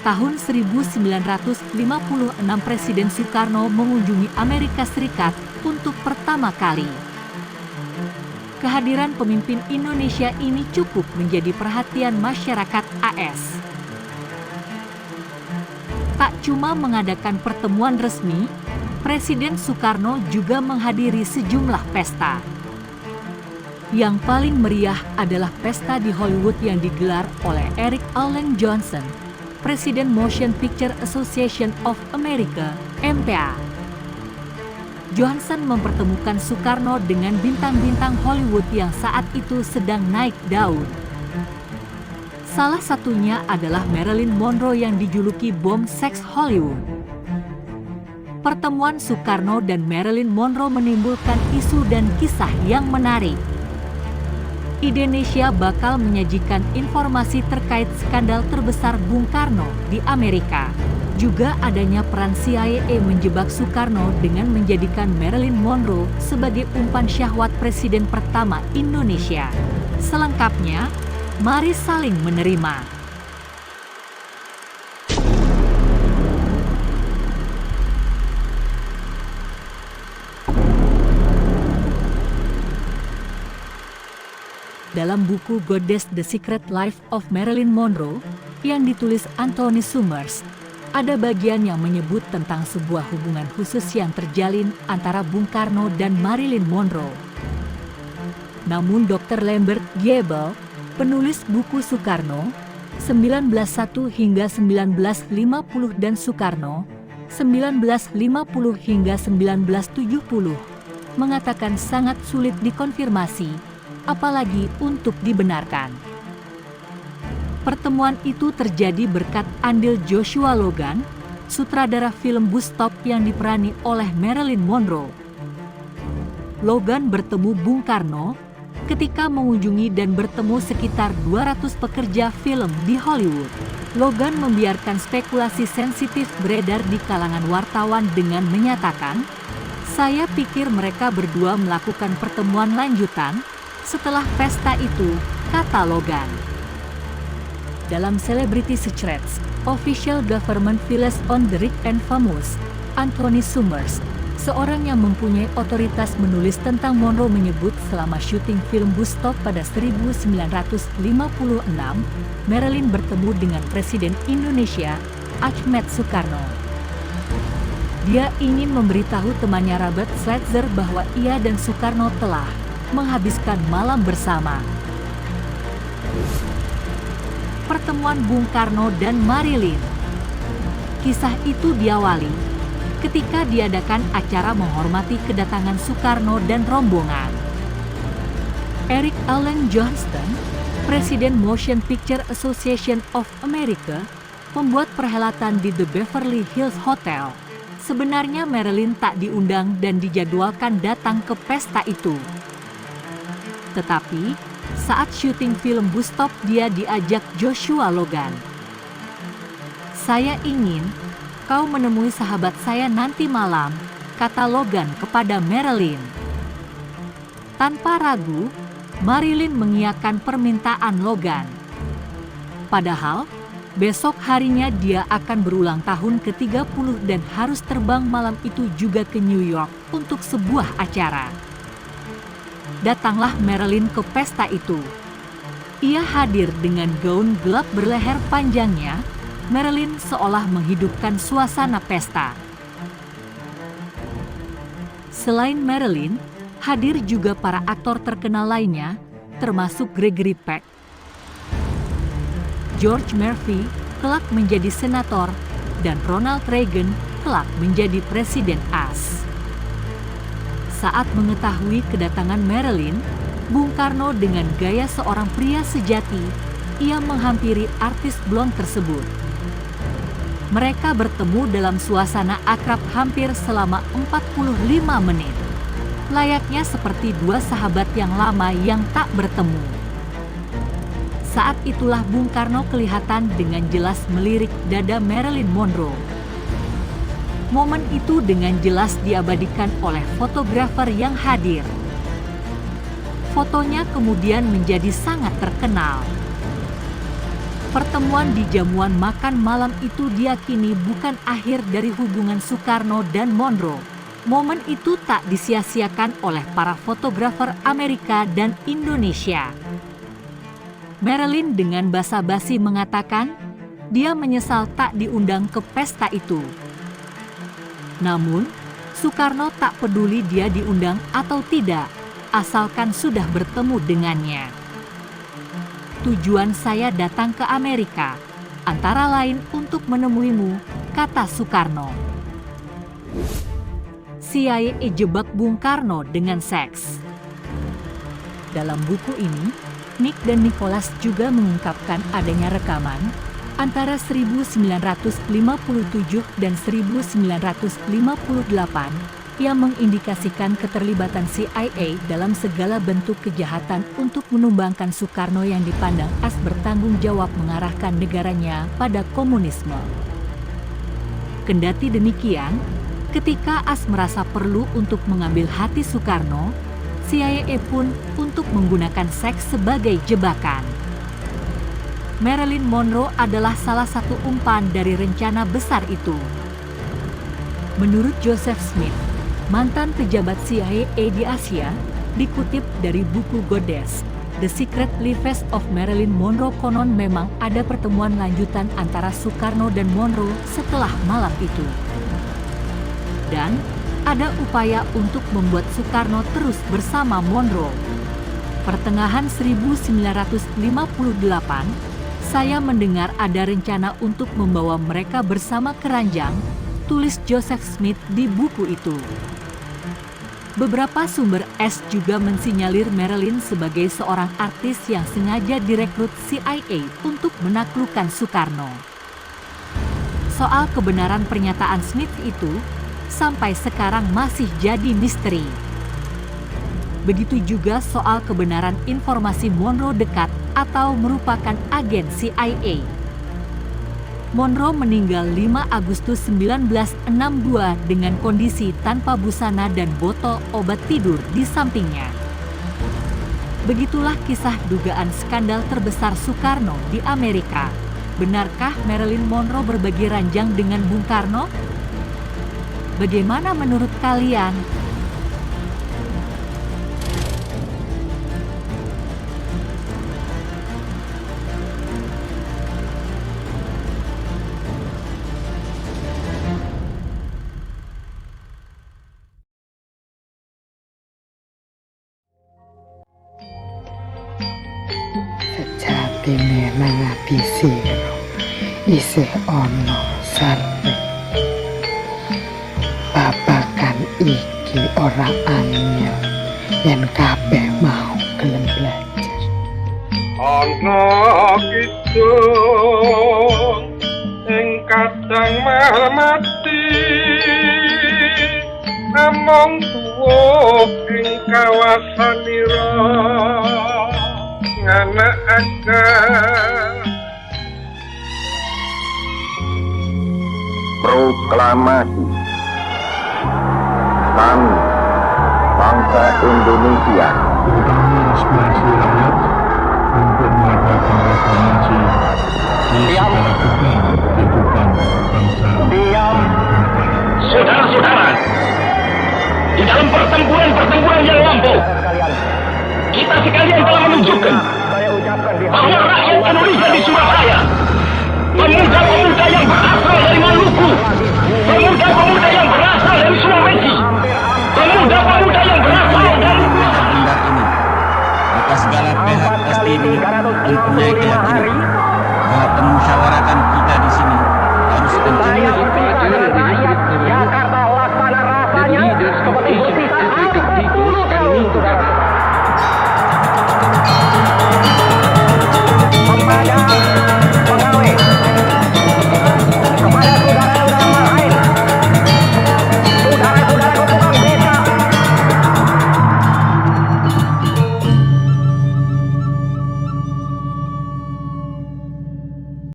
Tahun 1956 Presiden Soekarno mengunjungi Amerika Serikat untuk pertama kali. Kehadiran pemimpin Indonesia ini cukup menjadi perhatian masyarakat AS. Tak cuma mengadakan pertemuan resmi, Presiden Soekarno juga menghadiri sejumlah pesta. Yang paling meriah adalah pesta di Hollywood yang digelar oleh Eric Allen Johnson, Presiden Motion Picture Association of America, MPA. Johnson mempertemukan Soekarno dengan bintang-bintang Hollywood yang saat itu sedang naik daun. Salah satunya adalah Marilyn Monroe yang dijuluki bom seks Hollywood. Pertemuan Soekarno dan Marilyn Monroe menimbulkan isu dan kisah yang menarik. Indonesia bakal menyajikan informasi terkait skandal terbesar Bung Karno di Amerika. Juga adanya peran CIA menjebak Soekarno dengan menjadikan Marilyn Monroe sebagai umpan syahwat Presiden pertama Indonesia. Selengkapnya, mari saling menerima. Dalam buku Goddess: The Secret Life of Marilyn Monroe yang ditulis Anthony Summers, ada bagian yang menyebut tentang sebuah hubungan khusus yang terjalin antara Bung Karno dan Marilyn Monroe. Namun Dr. Lambert Giebel, penulis buku Soekarno 1901 hingga 1950 dan Soekarno 1950 hingga 1970, mengatakan sangat sulit dikonfirmasi, apalagi untuk dibenarkan. Pertemuan itu terjadi berkat andil Joshua Logan, sutradara film Bus Stop yang diperani oleh Marilyn Monroe. Logan bertemu Bung Karno ketika mengunjungi dan bertemu sekitar 200 pekerja film di Hollywood. Logan membiarkan spekulasi sensitif beredar di kalangan wartawan dengan menyatakan, "Saya pikir mereka berdua melakukan pertemuan lanjutan setelah pesta itu," kata Logan. Dalam Celebrity Secrets, Official Government Files on the Rich and Famous, Anthony Summers, seorang yang mempunyai otoritas menulis tentang Monroe, menyebut selama syuting film Bus Stop pada 1956, Marilyn bertemu dengan Presiden Indonesia, Ahmed Sukarno. Dia ingin memberitahu temannya Robert Schweitzer bahwa ia dan Soekarno telah menghabiskan malam bersama. Pertemuan Bung Karno dan Marilyn. Kisah itu diawali ketika diadakan acara menghormati kedatangan Soekarno dan rombongan. Eric Allen Johnston, Presiden Motion Picture Association of America, membuat perhelatan di The Beverly Hills Hotel. Sebenarnya Marilyn tak diundang dan dijadwalkan datang ke pesta itu. Tetapi saat syuting film Bus Stop, dia diajak Joshua Logan. "Saya ingin kau menemui sahabat saya nanti malam," kata Logan kepada Marilyn. Tanpa ragu, Marilyn mengiyakan permintaan Logan. Padahal, besok harinya dia akan berulang tahun ke-30 dan harus terbang malam itu juga ke New York untuk sebuah acara. Datanglah Marilyn ke pesta itu. Ia hadir dengan gaun gelap berleher panjangnya. Marilyn seolah menghidupkan suasana pesta. Selain Marilyn, hadir juga para aktor terkenal lainnya, termasuk Gregory Peck. George Murphy kelak menjadi senator, dan Ronald Reagan kelak menjadi Presiden AS. Saat mengetahui kedatangan Marilyn, Bung Karno dengan gaya seorang pria sejati, ia menghampiri artis blond tersebut. Mereka bertemu dalam suasana akrab hampir selama 45 menit. Layaknya seperti dua sahabat yang lama yang tak bertemu. Saat itulah Bung Karno kelihatan dengan jelas melirik dada Marilyn Monroe. Momen itu dengan jelas diabadikan oleh fotografer yang hadir. Fotonya kemudian menjadi sangat terkenal. Pertemuan di jamuan makan malam itu diyakini bukan akhir dari hubungan Soekarno dan Monroe. Momen itu tak disia-siakan oleh para fotografer Amerika dan Indonesia. Marilyn dengan basa-basi mengatakan dia menyesal tak diundang ke pesta itu. Namun, Soekarno tak peduli dia diundang atau tidak, asalkan sudah bertemu dengannya. Tujuan saya datang ke Amerika, antara lain untuk menemuimu, kata Soekarno. CIA jebak Bung Karno dengan seks. Dalam buku ini, Nick dan Nicholas juga mengungkapkan adanya rekaman antara 1957 dan 1958 yang mengindikasikan keterlibatan CIA dalam segala bentuk kejahatan untuk menumbangkan Soekarno yang dipandang as bertanggung jawab mengarahkan negaranya pada komunisme. Kendati demikian, ketika as merasa perlu untuk mengambil hati Soekarno, CIA pun untuk menggunakan seks sebagai jebakan. Marilyn Monroe adalah salah satu umpan dari rencana besar itu. Menurut Joseph Smith, mantan pejabat CIA di Asia, dikutip dari buku Goddess, The Secret Lives of Marilyn Monroe, konon memang ada pertemuan lanjutan antara Soekarno dan Monroe setelah malam itu. Dan ada upaya untuk membuat Soekarno terus bersama Monroe. Pertengahan 1958, saya mendengar ada rencana untuk membawa mereka bersama ke ranjang, tulis Joseph Smith di buku itu. Beberapa sumber S juga mensinyalir Marilyn sebagai seorang artis yang sengaja direkrut CIA untuk menaklukkan Soekarno. Soal kebenaran pernyataan Smith itu sampai sekarang masih jadi misteri. Begitu juga soal kebenaran informasi Monroe dekat atau merupakan agen CIA. Monroe meninggal 5 Agustus 1962 dengan kondisi tanpa busana dan botol obat tidur di sampingnya. Begitulah kisah dugaan skandal terbesar Soekarno di Amerika. Benarkah Marilyn Monroe berbagi ranjang dengan Bung Karno? Bagaimana menurut kalian? Sejatine nang ati sira isih ana sarep. Babagan iki ora anyel yen kabeh mau gelem belajar. Ana kidung ing kadang mati, namung tuwa ing kawasanira nganakaken proklamasi kami bangsa Indonesia terutama aspirasi rakyat untuk mengadakan reformasi di segala bidang kehidupan bangsa dan negara. Saudara-saudara, di dalam pertempuran yang lampau, kita sekalian telah menunjukkan bahwa rakyat Indonesia di Surabaya, pemuda-pemuda yang berasal dari Maluku, pemuda-pemuda